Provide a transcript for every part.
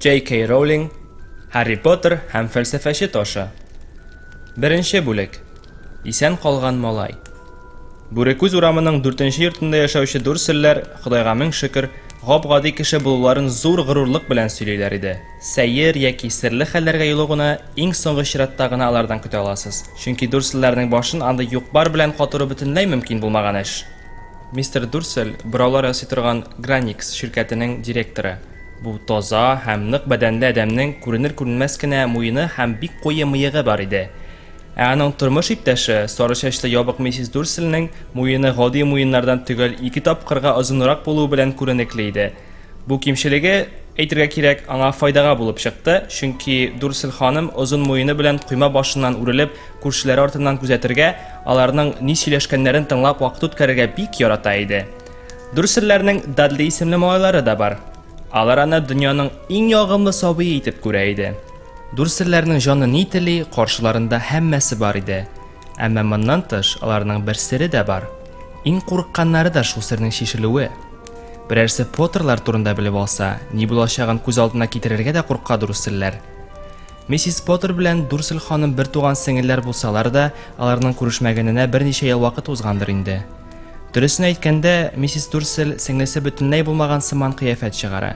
J.K. Rowling, Һарри Поттер һәм Фәлсәфәче ташы. Беренче бүлек. Исән калган малай. Бүрекүз урамының 4-нче йортында яшәүче дүрселләр, Худайга мең шөкер, гап-гади кеше булуларын зур горурлык белән сөйлиләр иде. Сәер яки серле хәлләргә юлыгуны иң соңгы чиратта гына алардан көтә аласыз. Чөнки дүрселләрнең башын анда юк-бар белән катыру бөтенләй мөмкин булмаган эш. Мистер Дүрсел бораулар ясый торган Граникс ширкәтенең директоры. Бу таза һәм нык бәдәнле адәмнең күренер-күренмәс кенә муены һәм бик куе мыегы бар иде. Аның тормыш иптәше, сары чәчле ябык миссис Дүрселнең муены гади муеннардан түгел 2 тапкырга озынрак булуы белән күренекле иде. Бу кимчелеге, әйтергә кирәк, аңа файдага булып чыкты, чөнки Дүрсел ханым озын муены белән койма башыннан үрелеп, күршеләр артыннан күзәтергә, аларның ни сөйләшкәннәрен тыңлап вакыт үткәрергә бик ярата иде. Дүрселләрнең Дадли исемле малайлары да бар. Алар аны дөньяның иң ягымлы сабые итеп күрә иде. Дүрселләрнең җаны ни тели, каршыларында һәммәсе бар иде. Әмма моннан тыш, аларның бер сере дә бар. Иң курыкканнары да шул сернең шишелүе. Берәрсе Поттерлар турында белеп алса, ни булачагын күз алдына китерергә дә курка дүрселләр. Миссис Поттер белән Дүрсел ханым бер туган сеңелләр булсалар да, аларның күрешмәгәненә берничә ел вакыт узгандыр инде. Дөресен әйткәндә, миссис Дүрсел сеңлесе бөтенләй булмаган сыман кыяфәт чыгара.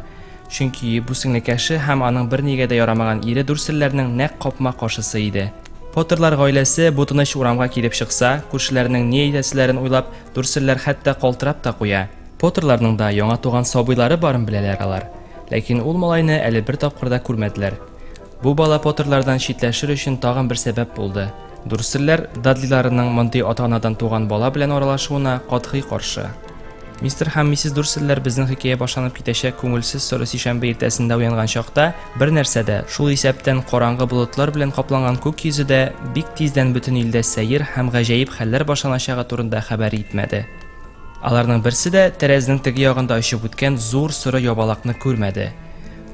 Чөнки бу сеңлекәше һәм аның бернигә дә ярамаган ире Дүрселләрнең нәкъ капма каршысы иде. Поттерлар гаиләсе бу тыныч урамга килеп чыкса, күршеләрнең ни әйтәселәрен уйлап, Дүрселләр хәтта калтырап та куя. Поттерларның да яңа туган сабыйлары барын беләләр алар. Ләкин ул малайны әле бер тапкыр да күрмәделәр. Бу бала Поттерлардан читләшер өчен тагын бер сәбәп булды. Дүрселләр Дадлиларының мондый ата-анадан туган бала белән аралашуына катгый каршы. Мистер һәм миссис Дүрселләр безнең хикәя башланып китәчәк күңелсез соры сишәмбе иртәсендә уянган чакта бер нәрсәдә, шул исәптән караңгы болытлар белән капланган күк йөзедә бик тиздән бөтен илдә сәер һәм гаҗәеп хәлләр башланачагы турында хәбәр итмәде. Аларның берсе дә тәрәзәнең теге ягында очып үткән зур соры ябалакны күрмәде.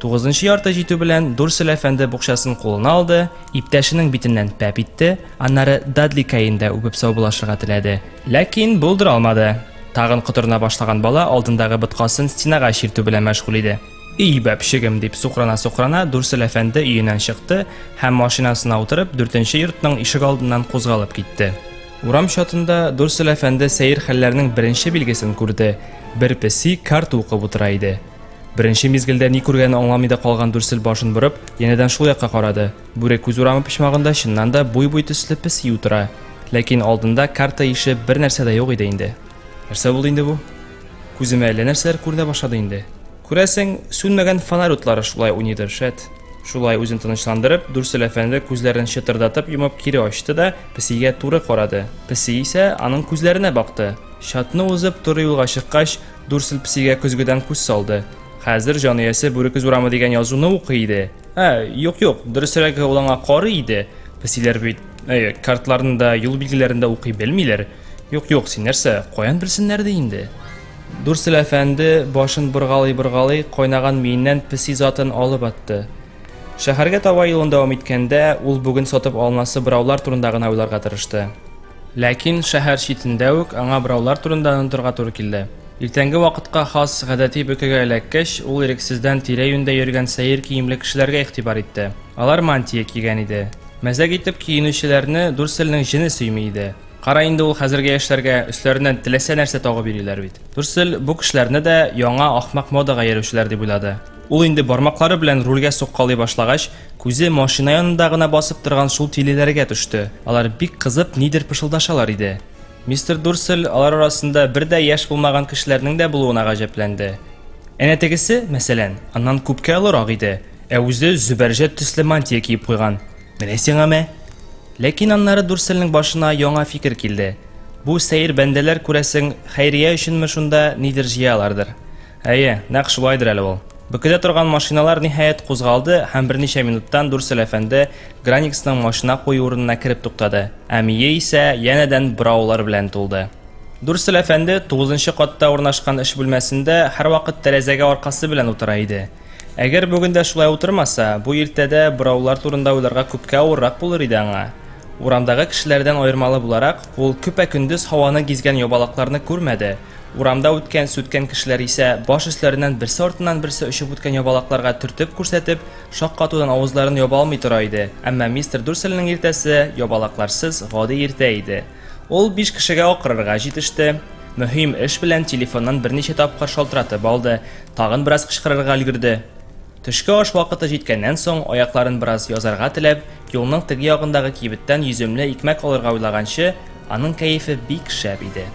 9-нчы ярты җитү белән Дүрсел әфәнде букчасын кулына алды, иптәшенең битеннән пәп итте, аннары Дадли каенда үбеп саубулашырга теләде. Ләкин булдыра алмады. Тагын кытырына башлаган бала алдындагы быткасын стенага чиртү белән мәшгуль иде. "И бәпшегем" дип сукрана Дүрсел әфәнде өеннән чыкты һәм машинасына утырып 4-нче йортның ишек алдыннан кузгалып китте. Урам чатында Дүрсел әфәнде сәер хәлләрнең беренче билгесен күрде. Бер песи карта укып утыра иде. Беренче мизгелдә ни күргәнен аңламый да калган Дүрсел башын борып, янәдән шул якка карады. Бүрекүз урамы почмагында чыннан да буй-буй төсле песи утыра. Ләкин алдында карта ише бер нәрсә дә юк иде инде. Нәрсә булды инде бу? Күземә әллә нәрсәләр күренә башлады инде. Күрәсең, сүнмәгән фонарь утлары шулай уйныйдыр шәт. Шулай үзен тынычландырып, Дүрсел әфәнде күзләрен чытырдатып йомып кире ачты да песигә туры карады. Песи исә аның күзләренә бакты. Чатны узып туры юлга чыккач, Дүрсел песигә көзгедән күз салды. Хәзер җаниясе Бүрекүз урамы дигән язуны укый иде. Юк, дөресрәге ул аңа карый иде. Песиләр бит, картларында, юл билгеләрендә укый белмиләр. Юк, син нәрсә, каян белсеннәр ди инде? Дүрсел әфәнде башын быргалый, кайнаган миеннән песи затын алып атты. Шәһәргә таба юлын дәвам иткәндә, ул бүген сатып алынасы бираулар турында гына уйларга тырышты. Ләкин шәһәр читендә үк аңа бираулар турында онытырга туры килде. Иртәнге вакытка хас гадәти бөкегә эләккәч, ул ирексездән тирә-юньдә йөргән сәер киемле кешеләргә игътибар итте. Алар мантия кигән иде. Мәзәк итеп киенүчеләрне Дүрселнең җене сөйми иде. Кара инде ул хәзерге яшьләргә өсләреннән теләсә нәрсә тагып бириләр бит. Дүрсел бу кешеләрне дә яңа ахмак модага йөрүчеләр дип уйлады. Ул инде бармаклары белән рульгә суккалый башлагач, күзе машина янында гына басып торган шул тилеләргә төште. Алар бик кызып нидер пышылдашалар иде. Мистер Дүрсел алар арасында бер дә яшь булмаган кешеләрнең дә булуына гаҗәпләнде. Әнә тегесе, мәсәлән, аннан күпкә олорак иде. Үзе зөбәрҗәт төсле мантия киеп куйган. Менә сиңа. Ләкин аннары Дүрселнең башына яңа фикер килде. Бу сәер бәндәләр күрәсең хәйрия өченме шунда нидер җыялардыр. Нәкъ шулайдыр әле ул. Бөкедә торган машиналар ниһаять кузгалды һәм берничә минуттан Дүрсел әфәнде Граниксның машина кую урынына кирип туктады. Мие исә янәдән бираулар белән тулды. Дүрсел әфәнде 9-нчы катта урнашкан эш бүлмәсендә һәрвакыт тәрәзәгә аркасы белән утыра иде. Әгәр бүген дә шулай утырмаса, бу иртәдә бираулар турында уйларга күпкә авыррак булыр иде аңа. Урамдагы кешеләрдән аермалы буларак, ул көпә-көндез һаваны гизгән ябалакларны күрмәде. Урамда үткән кешеләр исә баш өсләреннән берсе артыннан берсе очып үткән ябалакларга төртеп күрсәтеп, шаккатудан авызларын яба алмый тора иде. Әмма мистер Дурселнең иртәсе ябалакларсыз гади иртә иде. Ул 5 кешегә акырырга җитеште. Мөһим эш белән телефоннан берничә тапкыр шалтыратып алды, тагын бераз кычкырырга өлгерде. Төшке аш вакыты җиткәннән соң, аякларын бераз язарга теләп, юлның теге ягындагы кибеттән йөземле икмәк алырга уйлаганчы, аның кәефе бик шәп иде.